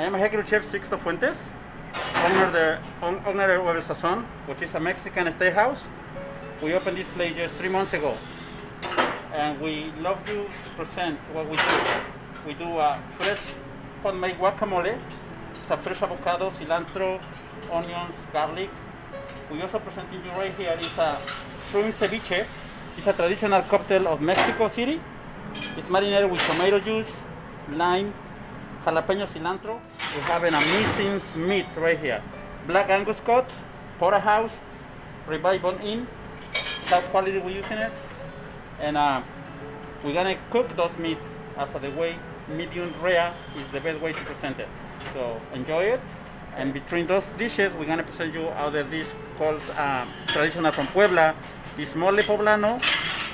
am Executive Chef Sixto Fuentes, owner of El Zason, which is a Mexican steakhouse. We opened this place just 3 months ago, and we love you to present what we do. We do a fresh homemade guacamole. It's a fresh avocado, cilantro, onions, garlic. We also presenting you right here is a shrimp ceviche. It's a traditional cocktail of Mexico City. It's marinated with tomato juice, lime, jalapeno, cilantro. We have an amazing meat right here. Black Angus cut, porterhouse, ribeye bone-in. Top quality we're using it. And we're gonna cook those meats as the way medium rare is the best way to present it. So enjoy it. And between those dishes, we're gonna present you other dish called traditional from Puebla. It's mole poblano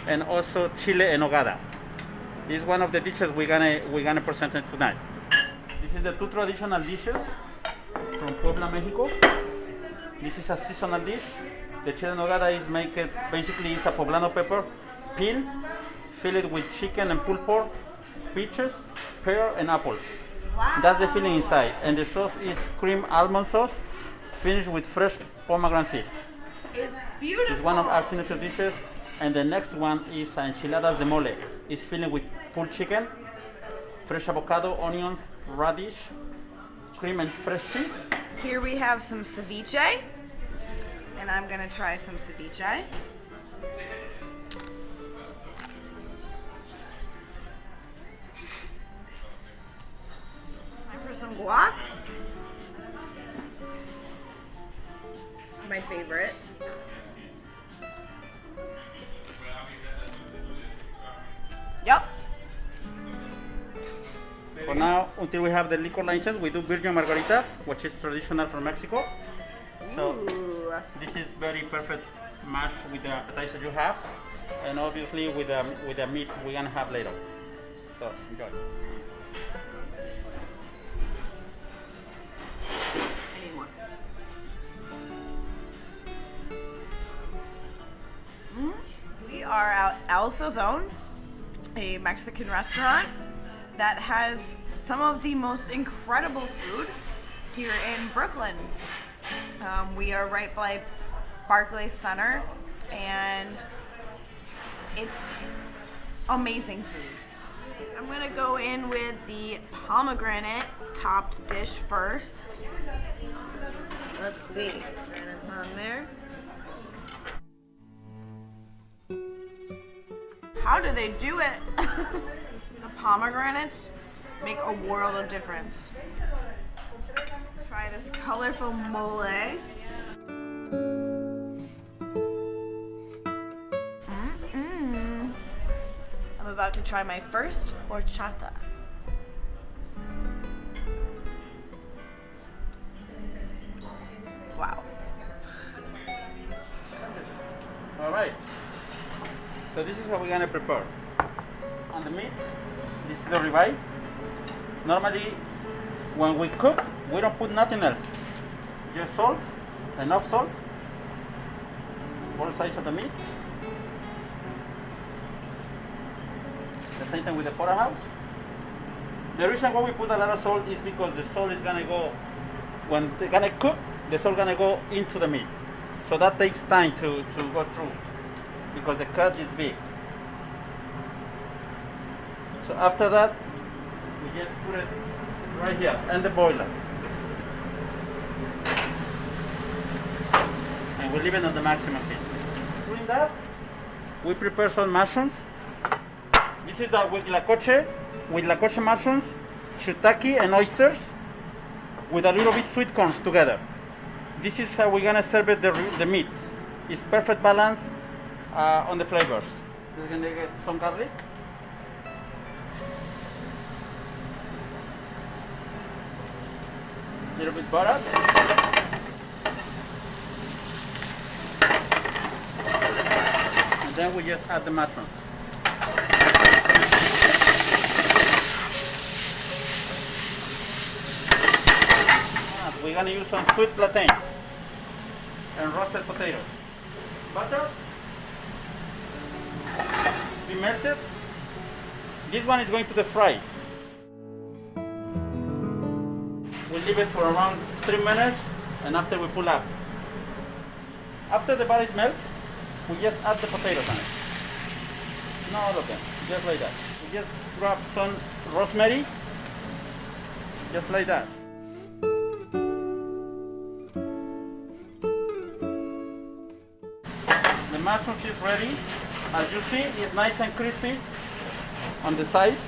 and also chile en nogada. This is one of the dishes we're gonna present it tonight. This is the 2 traditional dishes from Puebla, Mexico. This is a seasonal dish. The chile en nogada is basically it's a poblano pepper, peel, fill it with chicken and pulled pork, peaches, pear, and apples. Wow. That's the filling inside. And the sauce is cream almond sauce, finished with fresh pomegranate seeds. It's beautiful. It's one of our signature dishes. And the next one is enchiladas de mole. It's filled with pulled chicken, fresh avocado, onions, radish, cream and fresh cheese. Here we have some ceviche, and I'm gonna try some ceviche. Time for some guac. My favorite. Yep. For now, until we have the liquor license, we do Virgin Margarita, which is traditional from Mexico. So Ooh. this is very perfect match with the appetizer you have, and obviously with the meat we're gonna have later. So enjoy. I need more. We are at El Zason, a Mexican restaurant that has some of the most incredible food here in Brooklyn. We are right by Barclays Center, and it's amazing food. I'm gonna go in with the pomegranate topped dish first. Let's see, and it's on there. How do they do it? The pomegranates make a world of difference. Try this colorful mole. I'm about to try my first horchata. Wow. All right. So this is how we're gonna prepare. On the meats, this is the ribeye. Normally, when we cook, we don't put nothing else. Just salt, enough salt. Both sides of the meat. The same thing with the porterhouse. The reason why we put a lot of salt is because the salt is gonna go, when they're gonna cook, the salt gonna go into the meat. So that takes time to go through, because the cut is big. So after that, we just put it right here in the boiler. And we leave it on the maximum heat. Doing that, we prepare some mushrooms. This is with lacoche mushrooms, shiitake and oysters, with a little bit sweet corns together. This is how we're gonna serve it the meats. It's perfect balance on the flavors. We're gonna get some garlic. A little bit butter. And then we just add the mushroom. We're gonna use some sweet plantains and roasted potatoes. Butter, be melted. This one is going to the fry. leave it for around 3 minutes, and after we pull up. After the butter is melted, we just add the potatoes on it. Not all of them, just like that. We just grab some rosemary, just like that. The mushrooms is ready. As you see, it's nice and crispy on the sides,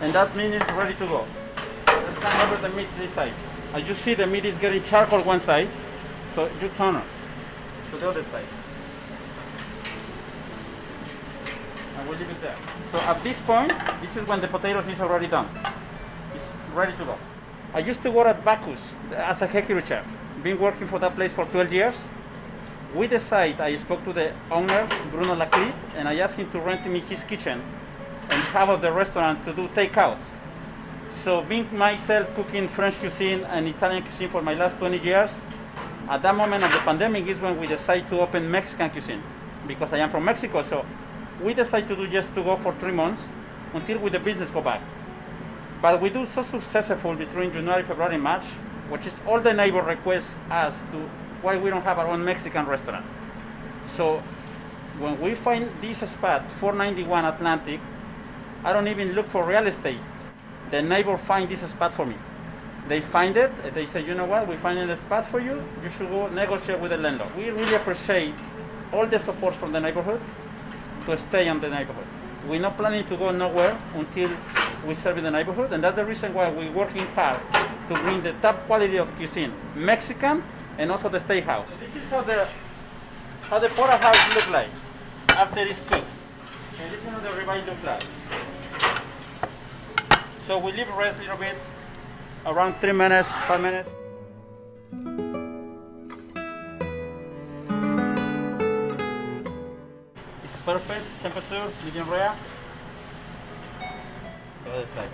and that means it's ready to go. Let's turn over the meat this side. As you see, the meat is getting charcoal one side, so you turn it to the other side. And we'll leave it there. So at this point, this is when the potatoes is already done. It's ready to go. I used to work at Bacchus as a hekiri chef. Been working for that place for 12 years. With the site, I spoke to the owner, Bruno Lacrit, and I asked him to rent me his kitchen and half of the restaurant to do takeout. So being myself cooking French cuisine and Italian cuisine for my last 20 years, at that moment of the pandemic is when we decided to open Mexican cuisine, because I am from Mexico. So we decided to do just to go for 3 months until the business go back. But we do so successful between January, February, and March, which is all the neighbor request us to why we don't have our own Mexican restaurant. So when we find this spot, 491 Atlantic, I don't even look for real estate. The neighbor find this spot for me. They find it, they say, you know what, we find a spot for you, you should go negotiate with the landlord. We really appreciate all the support from the neighborhood to stay in the neighborhood. We're not planning to go nowhere until we serve in the neighborhood, and that's the reason why we're working hard to bring the top quality of cuisine, Mexican, and also the steakhouse. This is how the porterhouse look like after it's cooked. And this is how the ribeye looks like. So we leave rest a little bit, around 3 minutes, 5 minutes. It's perfect temperature, medium rare. The other side.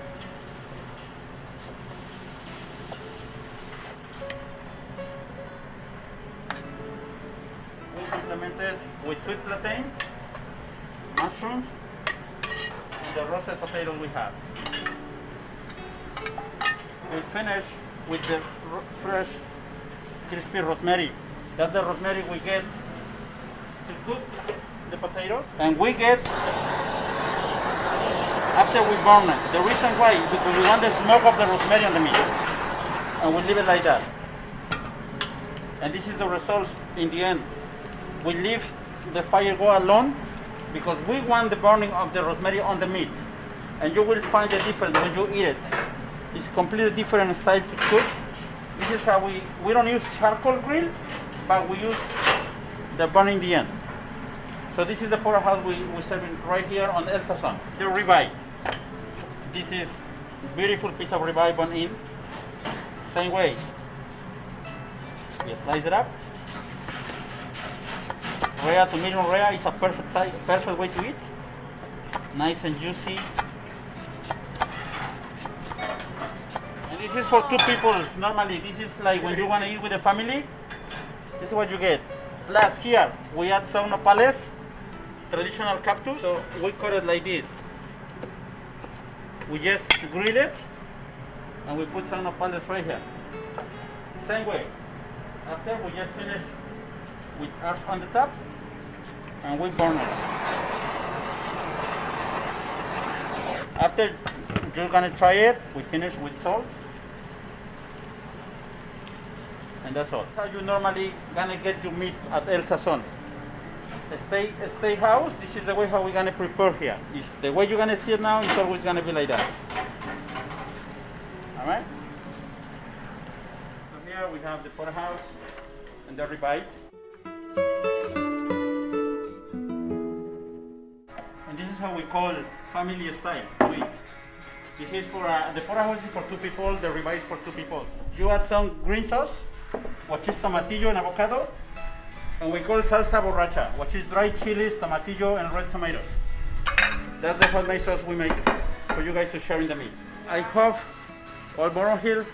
We complemented with sweet plantains, mushrooms, and the roasted potatoes we have. We finish with the fresh, crispy rosemary. That's the rosemary we get to cook the potatoes. And we get after we burn it. The reason why is because we want the smoke of the rosemary on the meat. And we leave it like that. And this is the results in the end. We leave the fire go alone because we want the burning of the rosemary on the meat. And you will find the difference when you eat it. It's completely different style to cook. This is how we don't use charcoal grill, but we use the burn in the end. So this is the porterhouse we're serving right here on El Zason. The ribeye. This is beautiful piece of ribeye bone in. Same way. You slice it up. Rare to medium rare is a perfect size, perfect way to eat. Nice and juicy. And this is for 2 people. Normally, this is like when you want to eat with a family. This is what you get. Plus here, we add some nopales, traditional cactus. So we cut it like this. We just grill it, and we put some nopales right here. Same way. After we just finish with ours on the top, and we burn it. After you're gonna try it, we finish with salt. And that's all. How you normally gonna get your meats at El Zason. Steakhouse, this is the way how we're gonna prepare here. It's the way you're gonna see it now, it's always gonna be like that. Alright? So here we have the porterhouse and the ribeye. And this is how we call family style to eat. This is for, the porterhouse is for 2 people, the ribeye is for 2 people. You add some green sauce, which is tomatillo and avocado, and we call salsa borracha, which is dried chilies, tomatillo, and red tomatoes. That's the homemade sauce we make for you guys to share in the meal. I hope all Boron Hill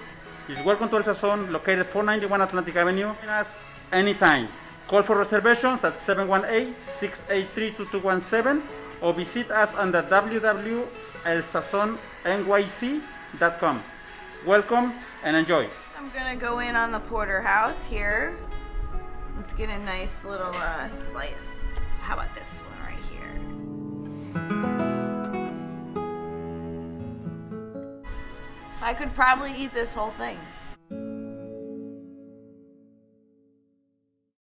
is welcome to El Zason, located 491 Atlantic Avenue. Join us anytime. Call for reservations at 718-683-2217 or visit us on the www.elsazonnyc.com. Welcome and enjoy. I'm gonna go in on the porterhouse here. Let's get a nice little slice. How about this one right here? I could probably eat this whole thing.